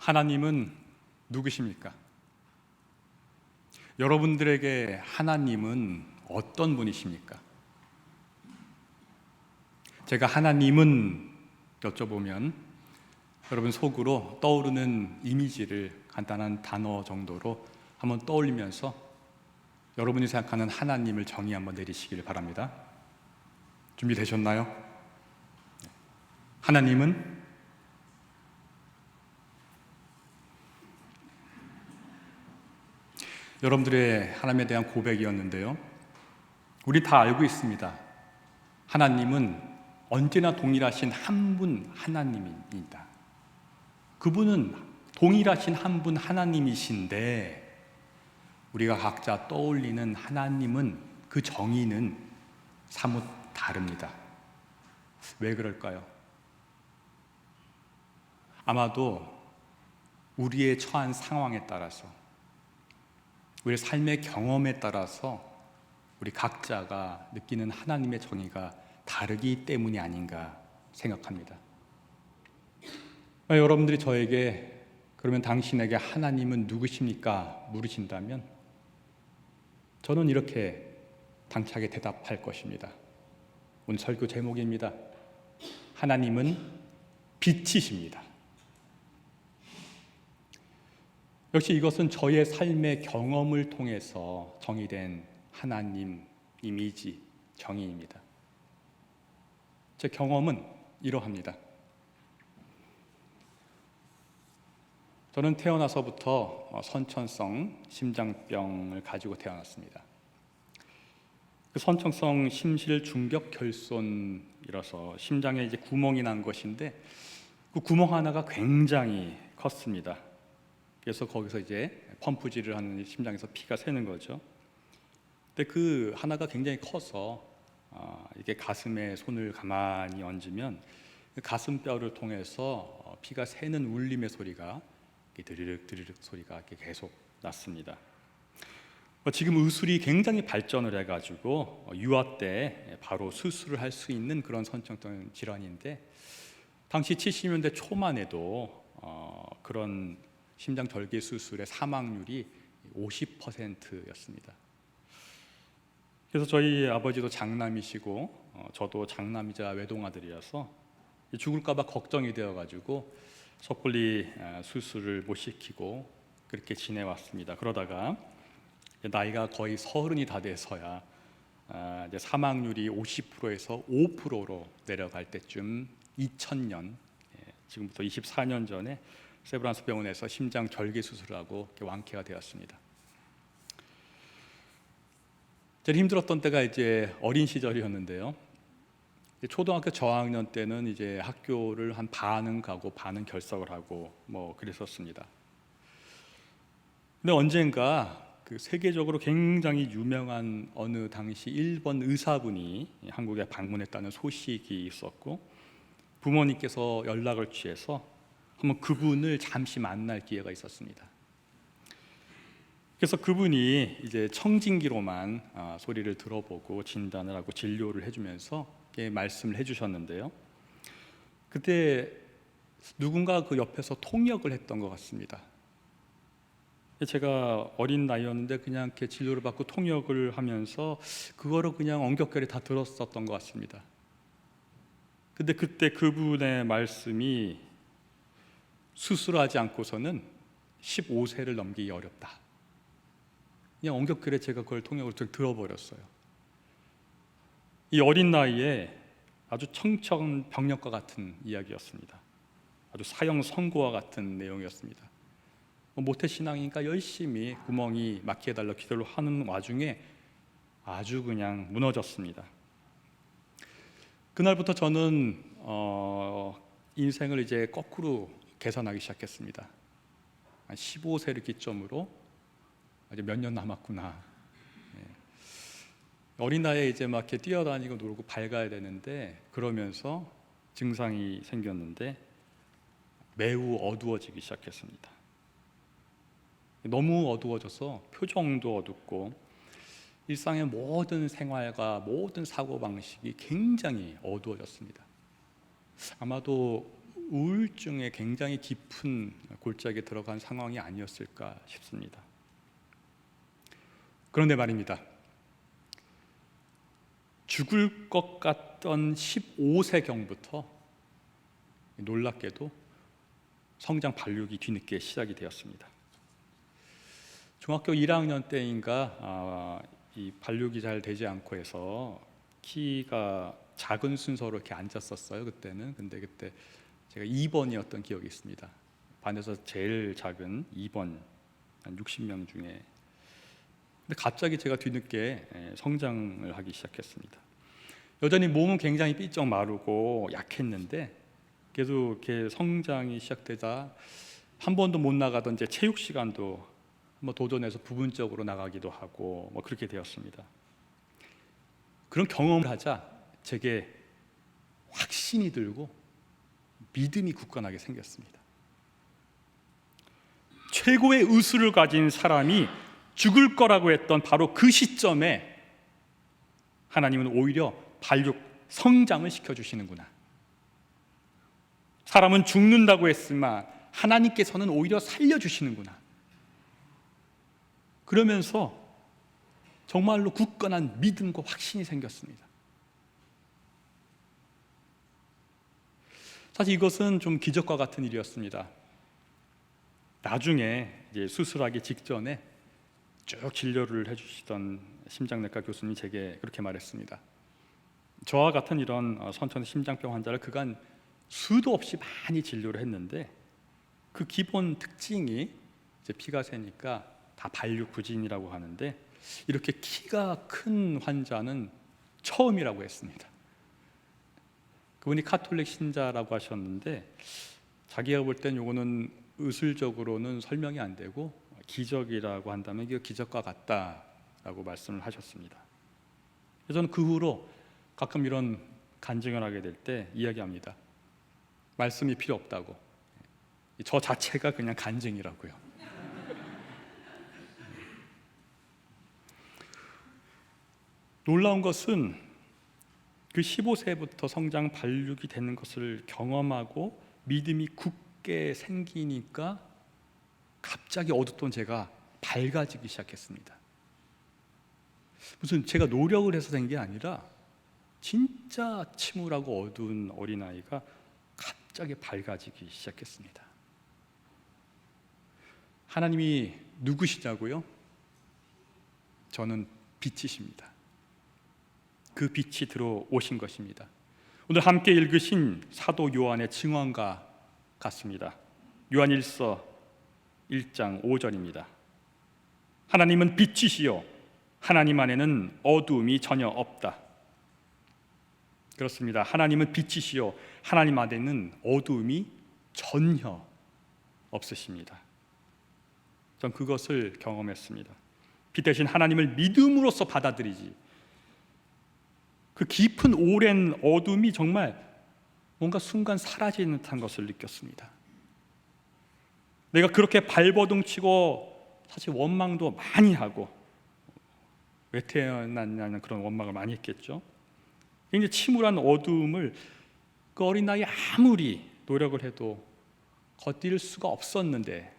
하나님은 누구십니까? 여러분들에게 하나님은 어떤 분이십니까? 제가 하나님은 여쭤보면 여러분 속으로 떠오르는 이미지를 간단한 단어 정도로 한번 떠올리면서 여러분이 생각하는 하나님을 정의 한번 내리시길 바랍니다. 준비되셨나요? 하나님은 여러분들의 하나님에 대한 고백이었는데요, 우리 다 알고 있습니다. 하나님은 언제나 동일하신 한 분 하나님입니다. 그분은 동일하신 한 분 하나님이신데 우리가 각자 떠올리는 하나님은, 그 정의는 사뭇 다릅니다. 왜 그럴까요? 아마도 우리의 처한 상황에 따라서, 우리의 삶의 경험에 따라서 우리 각자가 느끼는 하나님의 정의가 다르기 때문이 아닌가 생각합니다. 여러분들이 저에게 그러면 당신에게 하나님은 누구십니까? 물으신다면 저는 이렇게 당차게 대답할 것입니다. 오늘 설교 제목입니다. 하나님은 빛이십니다. 역시 이것은 저의 삶의 경험을 통해서 정의된 하나님 이미지, 정의입니다. 제 경험은 이러합니다. 저는 태어나서부터 선천성 심장병을 가지고 태어났습니다. 그 선천성 심실중벽결손이라서 심장에 이제 구멍이 난 것인데 그 구멍 하나가 굉장히 컸습니다. 그래서 거기서 이제 펌프질을 하는 심장에서 피가 새는 거죠. 근데 그 하나가 굉장히 커서 이게 가슴에 손을 가만히 얹으면 가슴뼈를 통해서 피가 새는 울림의 소리가 드르륵 드르륵 소리가 이렇게 계속 났습니다. 지금 의술이 굉장히 발전을 해가지고 유아 때 바로 수술을 할 수 있는 그런 선천성 질환인데 당시 70년대 초만 해도 그런 심장 절개 수술의 사망률이 50%였습니다. 그래서 저희 아버지도 장남이시고 저도 장남이자 외동아들이라서 죽을까봐 걱정이 되어가지고 섣불리 수술을 못 시키고 그렇게 지내왔습니다. 그러다가 나이가 거의 30이 다 돼서야 이제 사망률이 50%에서 5%로 내려갈 때쯤 2000년, 지금부터 24년 전에 세브란스 병원에서 심장 절개 수술을 하고 완쾌가 되었습니다. 제일 힘들었던 때가 이제 어린 시절이었는데요. 초등학교 저학년 때는 이제 학교를 한 반은 가고 반은 결석을 하고 뭐 그랬었습니다. 근데 언젠가 그 세계적으로 굉장히 유명한 어느 당시 일본 의사분이 한국에 방문했다는 소식이 있었고 부모님께서 연락을 취해서 한번 그분을 잠시 만날 기회가 있었습니다. 그래서 그분이 이제 청진기로만 소리를 들어보고 진단을 하고 진료를 해주면서 말씀을 해주셨는데요. 그때 누군가 그 옆에서 통역을 했던 것 같습니다. 제가 어린 나이였는데 그냥 이렇게 진료를 받고 통역을 하면서 그거를 그냥 엉겹결에 다 들었었던 것 같습니다. 근데 그때 그분의 말씀이 수술하지 않고서는 15세를 넘기기 어렵다. 그냥 엉겹결에 제가 그걸 통역을 들어버렸어요. 이 어린 나이에 아주 청천벽력과 같은 이야기였습니다. 아주 사형 선고와 같은 내용이었습니다. 모태신앙이니까 열심히 구멍이 막히게 달라 기도를 하는 와중에 아주 그냥 무너졌습니다. 그날부터 저는 인생을 이제 거꾸로 계산하기 시작했습니다. 한 15세를 기점으로 이제 몇 년 남았구나. 어린 나이에 이제 막 이렇게 뛰어다니고 놀고 밝아야 되는데 그러면서 증상이 생겼는데 매우 어두워지기 시작했습니다. 너무 어두워져서 표정도 어둡고 일상의 모든 생활과 모든 사고방식이 굉장히 어두워졌습니다. 아마도 우울증에 굉장히 깊은 골짜기에 들어간 상황이 아니었을까 싶습니다. 그런데 말입니다. 죽을 것 같던 15세경부터 놀랍게도 성장 발육이 뒤늦게 시작이 되었습니다. 중학교 1학년 때인가 이 발육이 잘 되지 않고 해서 키가 작은 순서로 이렇게 앉았었어요. 그때는. 근데 그때 제가 2번이었던 기억이 있습니다. 반에서 제일 작은 2번, 한 60명 중에. 근데 갑자기 제가 뒤늦게 성장을 하기 시작했습니다. 여전히 몸은 굉장히 삐쩍 마르고 약했는데 계속 이렇게 성장이 시작되자 한 번도 못 나가던 제 체육 시간도 도전해서 부분적으로 나가기도 하고 그렇게 되었습니다. 그런 경험을 하자 제게 확신이 들고 믿음이 굳건하게 생겼습니다. 최고의 의술을 가진 사람이 죽을 거라고 했던 바로 그 시점에 하나님은 오히려 발육, 성장을 시켜주시는구나. 사람은 죽는다고 했으나 하나님께서는 오히려 살려주시는구나. 그러면서 정말로 굳건한 믿음과 확신이 생겼습니다. 사실 이것은 좀 기적과 같은 일이었습니다. 나중에 이제 수술하기 직전에 쭉 진료를 해주시던 심장내과 교수님이 제게 그렇게 말했습니다. 저와 같은 이런 선천의 심장병 환자를 그간 수도 없이 많이 진료를 했는데 그 기본 특징이 이제 피가 새니까 다 발육 부진이라고 하는데 이렇게 키가 큰 환자는 처음이라고 했습니다. 그분이 카톨릭 신자라고 하셨는데 자기가 볼 땐 이거는 의술적으로는 설명이 안 되고 기적이라고 한다면 이게 기적과 같다라고 말씀을 하셨습니다. 그래서 저는 그 후로 가끔 이런 간증을 하게 될 때 이야기합니다. 말씀이 필요 없다고. 저 자체가 그냥 간증이라고요. 놀라운 것은 그 15세부터 성장 발육이 되는 것을 경험하고 믿음이 굳게 생기니까 갑자기 어둡던 제가 밝아지기 시작했습니다. 무슨 제가 노력을 해서 된 게 아니라 진짜 침울하고 어두운 어린아이가 갑자기 밝아지기 시작했습니다. 하나님이 누구시냐고요? 저는 빛이십니다. 그 빛이 들어오신 것입니다. 오늘 함께 읽으신 사도 요한의 증언과 같습니다. 요한일서 1장 5절입니다. 하나님은 빛이시요 하나님 안에는 어두움이 전혀 없다. 그렇습니다. 하나님은 빛이시요 하나님 안에는 어두움이 전혀 없으십니다. 전 그것을 경험했습니다. 빛 대신 하나님을 믿음으로써 받아들이지 그 깊은 오랜 어둠이 정말 뭔가 순간 사라지는 듯한 것을 느꼈습니다. 내가 그렇게 발버둥치고 사실 원망도 많이 하고 왜 태어났냐는 그런 원망을 많이 했겠죠. 굉장히 침울한 어둠을 그 어린 나이에 아무리 노력을 해도 건드릴 수가 없었는데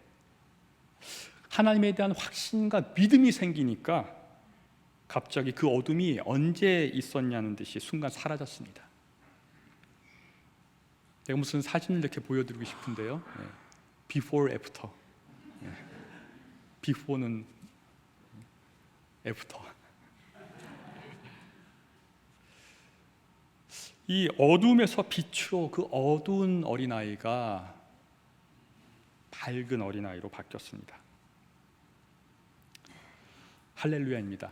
하나님에 대한 확신과 믿음이 생기니까 갑자기 그 어둠이 언제 있었냐는 듯이 순간 사라졌습니다. 제가 무슨 사진을 이렇게 보여드리고 싶은데요. Before, after. Before는 after. 이 어둠에서 빛으로 그 어두운 어린아이가 밝은 어린아이로 바뀌었습니다. 할렐루야입니다.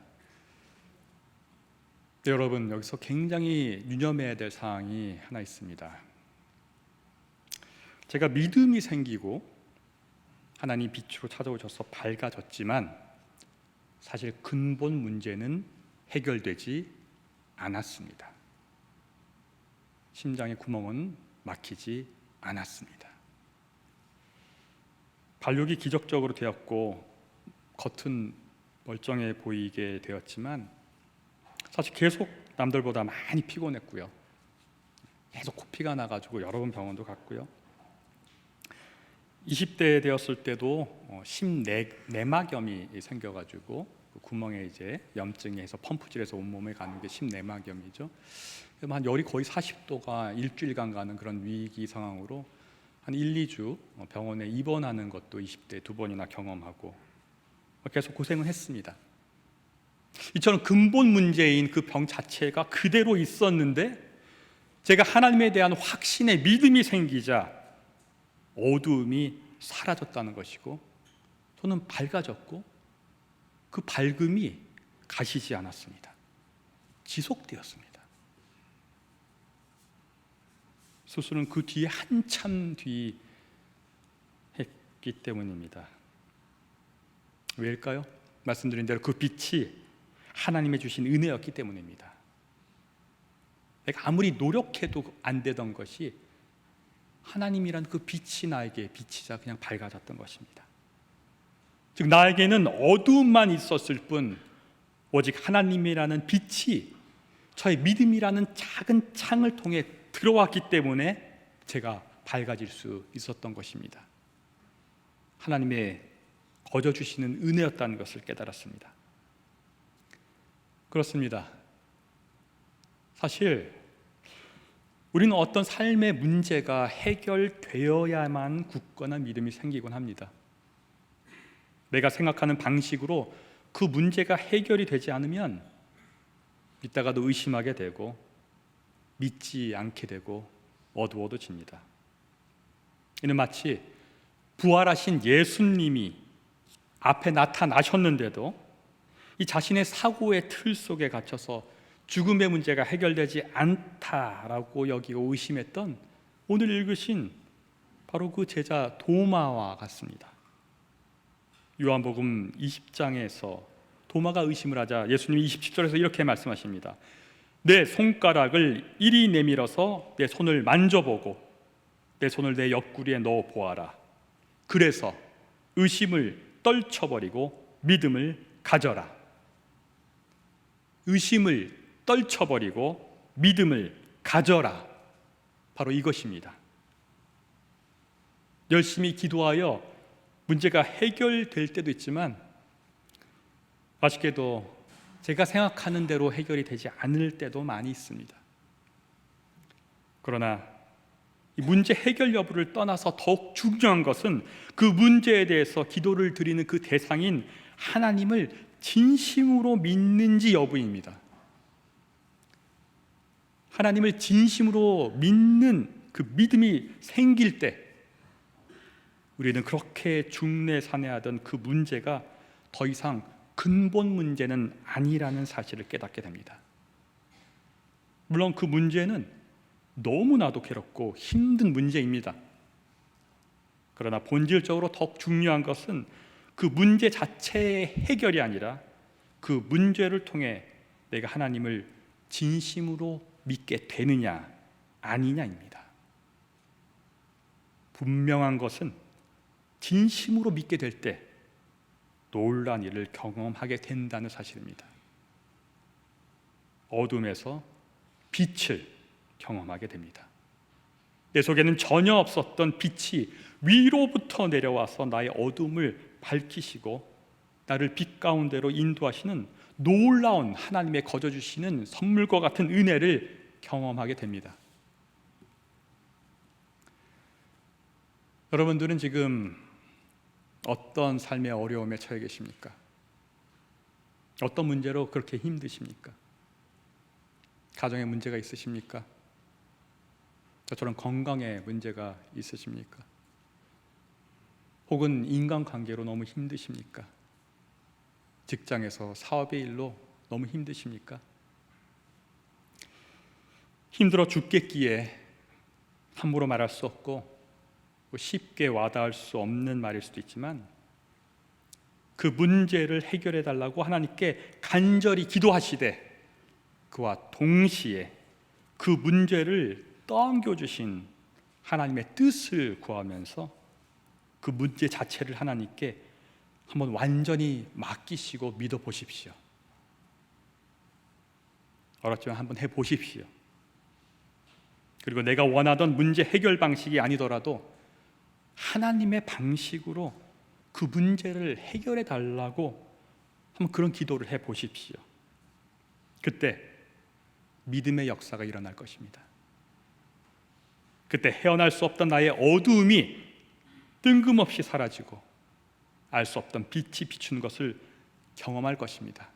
네, 여러분 여기서 굉장히 유념해야 될 사항이 하나 있습니다. 제가 믿음이 생기고 하나님 빛으로 찾아오셔서 밝아졌지만 사실 근본 문제는 해결되지 않았습니다. 심장의 구멍은 막히지 않았습니다. 발육이 기적적으로 되었고 겉은 멀쩡해 보이게 되었지만 사실 계속 남들보다 많이 피곤했고요. 계속 코피가 나가지고 여러 번 병원도 갔고요. 20대 되었을 때도 심내막염이 생겨가지고 그 구멍에 이제 염증이 해서 펌프질해서 온몸에 가는 게 심내막염이죠. 한 열이 거의 40도가 일주일간 가는 그런 위기 상황으로 한 1, 2주 병원에 입원하는 것도 20대 2번이나 경험하고 계속 고생을 했습니다. 이처럼 근본 문제인 그 병 자체가 그대로 있었는데 제가 하나님에 대한 확신의 믿음이 생기자 어두움이 사라졌다는 것이고 저는 밝아졌고 그 밝음이 가시지 않았습니다. 지속되었습니다. 수술은 그 뒤에 한참 뒤 했기 때문입니다. 왜일까요? 말씀드린 대로 그 빛이 하나님의 주신 은혜였기 때문입니다. 내가 아무리 노력해도 안 되던 것이 하나님이란 그 빛이 나에게 비치자 그냥 밝아졌던 것입니다. 즉 나에게는 어두움만 있었을 뿐 오직 하나님이라는 빛이 저의 믿음이라는 작은 창을 통해 들어왔기 때문에 제가 밝아질 수 있었던 것입니다. 하나님의 거저 주시는 은혜였다는 것을 깨달았습니다. 그렇습니다. 사실 우리는 어떤 삶의 문제가 해결되어야만 굳건한 믿음이 생기곤 합니다. 내가 생각하는 방식으로 그 문제가 해결이 되지 않으면 믿다가도 의심하게 되고 믿지 않게 되고 어두워집니다. 이는 마치 부활하신 예수님이 앞에 나타나셨는데도 이 자신의 사고의 틀 속에 갇혀서 죽음의 문제가 해결되지 않다라고 여기고 의심했던 오늘 읽으신 바로 그 제자 도마와 같습니다. 요한복음 20장에서 도마가 의심을 하자 예수님이 27절에서 이렇게 말씀하십니다. 내 손가락을 이리 내밀어서 내 손을 만져보고 내 손을 내 옆구리에 넣어 보아라. 그래서 의심을 떨쳐버리고 믿음을 가져라. 의심을 떨쳐버리고 믿음을 가져라. 바로 이것입니다. 열심히 기도하여 문제가 해결될 때도 있지만 아쉽게도 제가 생각하는 대로 해결이 되지 않을 때도 많이 있습니다. 그러나 이 문제 해결 여부를 떠나서 더욱 중요한 것은 그 문제에 대해서 기도를 드리는 그 대상인 하나님을 진심으로 믿는지 여부입니다. 하나님을 진심으로 믿는 그 믿음이 생길 때 우리는 그렇게 중내산해하던 그 문제가 더 이상 근본 문제는 아니라는 사실을 깨닫게 됩니다. 물론 그 문제는 너무나도 괴롭고 힘든 문제입니다. 그러나 본질적으로 더욱 중요한 것은 그 문제 자체의 해결이 아니라 그 문제를 통해 내가 하나님을 진심으로 믿게 되느냐 아니냐입니다. 분명한 것은 진심으로 믿게 될 때 놀라운 일을 경험하게 된다는 사실입니다. 어둠에서 빛을 경험하게 됩니다. 내 속에는 전혀 없었던 빛이 위로부터 내려와서 나의 어둠을 밝히시고 나를 빛 가운데로 인도하시는 놀라운 하나님의 거저 주시는 선물과 같은 은혜를 경험하게 됩니다. 여러분들은 지금 어떤 삶의 어려움에 처해 계십니까? 어떤 문제로 그렇게 힘드십니까? 가정에 문제가 있으십니까? 저처럼 건강에 문제가 있으십니까? 혹은 인간관계로 너무 힘드십니까? 직장에서 사업의 일로 너무 힘드십니까? 힘들어 죽겠기에 함부로 말할 수 없고 쉽게 와닿을 수 없는 말일 수도 있지만 그 문제를 해결해 달라고 하나님께 간절히 기도하시되 그와 동시에 그 문제를 떠안겨주신 하나님의 뜻을 구하면서 그 문제 자체를 하나님께 한번 완전히 맡기시고 믿어보십시오. 어렵지만 한번 해보십시오. 그리고 내가 원하던 문제 해결 방식이 아니더라도 하나님의 방식으로 그 문제를 해결해 달라고 한번 그런 기도를 해 보십시오. 그때 믿음의 역사가 일어날 것입니다. 그때 헤어날 수 없던 나의 어두움이 뜬금없이 사라지고 알 수 없던 빛이 비추는 것을 경험할 것입니다.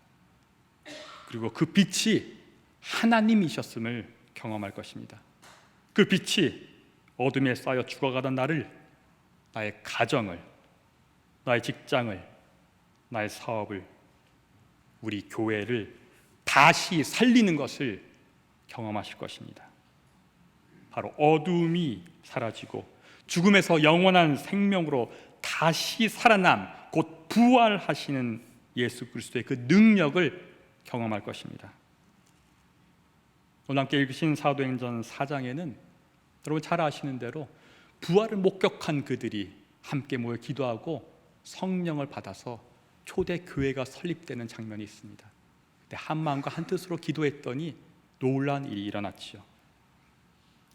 그리고 그 빛이 하나님이셨음을 경험할 것입니다. 그 빛이 어둠에 쌓여 죽어가던 나를, 나의 가정을, 나의 직장을, 나의 사업을, 우리 교회를 다시 살리는 것을 경험하실 것입니다. 바로 어두움이 사라지고 죽음에서 영원한 생명으로 다시 살아남, 곧 부활하시는 예수 그리스도의 그 능력을 경험할 것입니다. 오늘 함께 읽으신 사도행전 4장에는 여러분 잘 아시는 대로 부활을 목격한 그들이 함께 모여 기도하고 성령을 받아서 초대 교회가 설립되는 장면이 있습니다. 그때 한 마음과 한 뜻으로 기도했더니 놀라운 일이 일어났지요.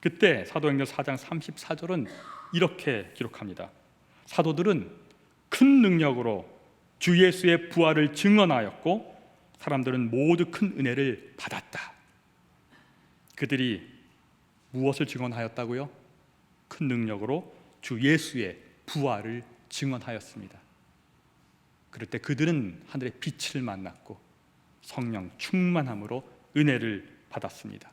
그때 사도행전 4장 34절은 이렇게 기록합니다. 사도들은 큰 능력으로 주 예수의 부활을 증언하였고 사람들은 모두 큰 은혜를 받았다. 그들이 무엇을 증언하였다고요? 큰 능력으로 주 예수의 부활을 증언하였습니다. 그럴 때 그들은 하늘의 빛을 만났고 성령 충만함으로 은혜를 받았습니다.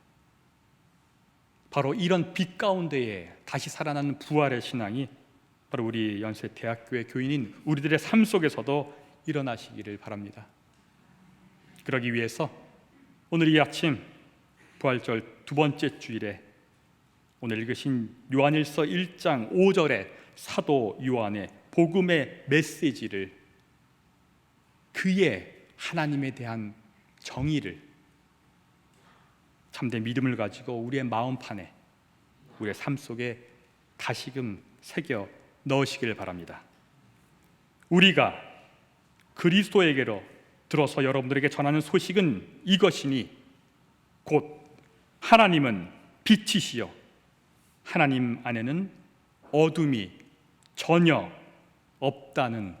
바로 이런 빛 가운데에 다시 살아나는 부활의 신앙이 바로 우리 연세 대학교의 교인인 우리들의 삶 속에서도 일어나시기를 바랍니다. 그러기 위해서 오늘 이 아침 부활절 두 번째 주일에 오늘 읽으신 요한일서 1장 5절의 사도 요한의 복음의 메시지를, 그의 하나님에 대한 정의를, 참된 믿음을 가지고 우리의 마음판에, 우리의 삶 속에 다시금 새겨 넣으시길 바랍니다. 우리가 그리스도에게로 들어서 여러분들에게 전하는 소식은 이것이니 곧 하나님은 빛이시요 하나님 안에는 어둠이 전혀 없다는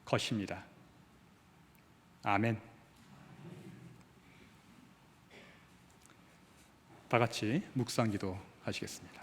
것입니다. 아멘. 다 같이 묵상기도 하시겠습니다.